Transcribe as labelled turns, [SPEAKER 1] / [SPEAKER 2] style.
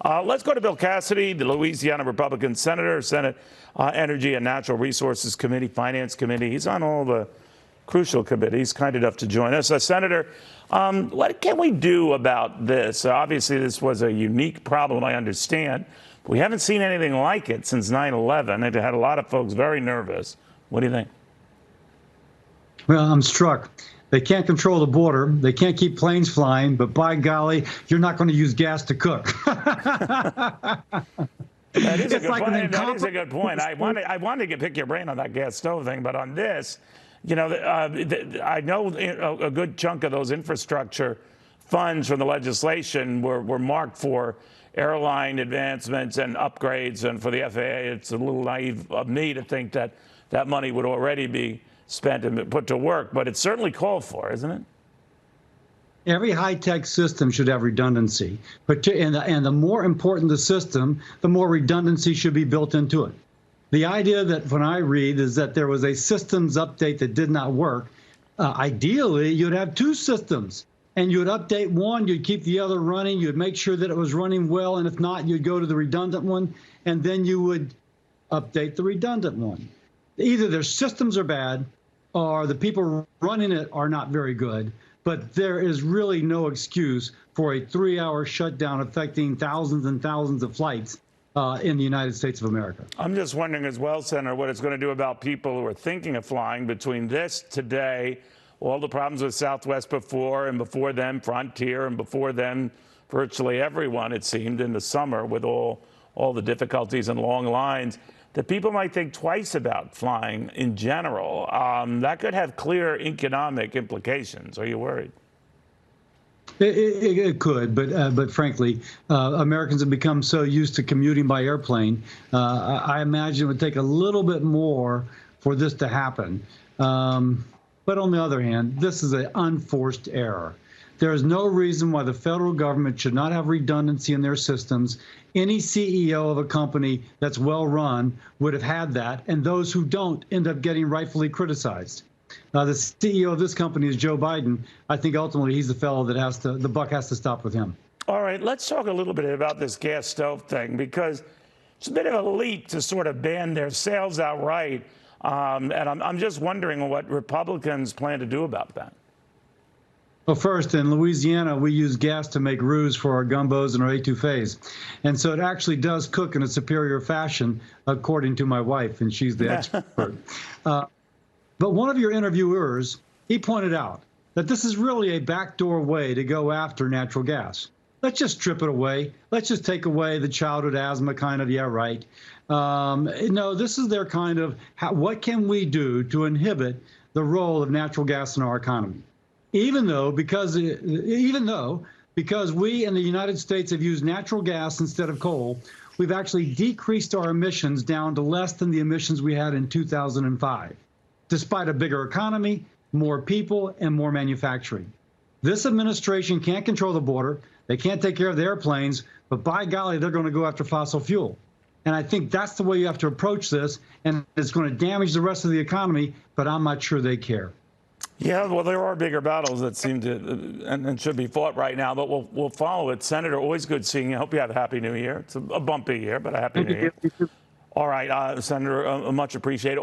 [SPEAKER 1] Let's go to Bill Cassidy, the Louisiana Republican senator, Senate Energy and Natural Resources Committee, Finance Committee. He's on all the crucial committees, kind enough to join us. Senator, what can we do about this? Obviously, this was a unique problem, I understand. We haven't seen anything like it since 9/11. It had a lot of folks very nervous. What do you think?
[SPEAKER 2] Well, I'm struck. They can't control the border. They can't keep planes flying, but by golly, you're not going to use gas to cook.
[SPEAKER 1] That is a good point. That is a good point. I wanted to pick your brain on that gas stove thing, but on this, you know, I know a good chunk of those infrastructure funds from the legislation were marked for airline advancements and upgrades, and for the FAA, it's a little naive of me to think that that money would already be spent and put to work, but it's certainly called for, isn't it?
[SPEAKER 2] Every high-tech system should have redundancy, and the more important the system, the more redundancy should be built into it. The idea that when I read is that there was a systems update that did not work, ideally you'd have two systems, and you would update one, you'd keep the other running, you'd make sure that it was running well, and if not, you'd go to the redundant one, and then you would update the redundant one. Either their systems are bad, or the people running it are not very good, but there is really no excuse for a 3-hour shutdown affecting thousands and thousands of flights in the United States of America.
[SPEAKER 1] I'm just wondering as well, Senator, what it's going to do about people who are thinking of flying between this today, all the problems with Southwest before, and before then Frontier, and before then virtually everyone, it seemed, in the summer with all the difficulties and long lines, that people might think twice about flying in general. That could have clear economic implications. Are you worried?
[SPEAKER 2] It could, but frankly, Americans have become so used to commuting by airplane. I imagine it would take a little bit more for this to happen. But on the other hand, this is an unforced error. There is no reason why the federal government should not have redundancy in their systems. Any CEO of a company that's well run would have had that, and those who don't end up getting rightfully criticized. The CEO of this company is Joe Biden. I think ultimately he's the fellow that the buck has to stop with him.
[SPEAKER 1] All right, let's talk a little bit about this gas stove thing, because it's a bit of a leap to sort of ban their sales outright. And I'm just wondering what Republicans plan to do about that.
[SPEAKER 2] Well, first, in Louisiana, we use gas to make roux for our gumbos and our etouffees. And so it actually does cook in a superior fashion, according to my wife, and she's the expert. But one of your interviewers, he pointed out that this is really a backdoor way to go after natural gas. Let's just strip it away. Let's just take away the childhood asthma kind of, yeah, right. No, this is their kind of, what can we do to inhibit the role of natural gas in our economy? Even though, because we in the United States have used natural gas instead of coal, we've actually decreased our emissions down to less than the emissions we had in 2005, despite a bigger economy, more people, and more manufacturing. This administration can't control the border. They can't take care of the airplanes, but by golly, they're going to go after fossil fuel. And I think that's the way you have to approach this, and it's going to damage the rest of the economy, but I'm not sure they care.
[SPEAKER 1] Yeah, well, there are bigger battles that seem to and should be fought right now, but we'll follow it. Senator, always good seeing you. Hope you have a happy new year. It's a bumpy year, but a happy new year. All right, Senator, much appreciated.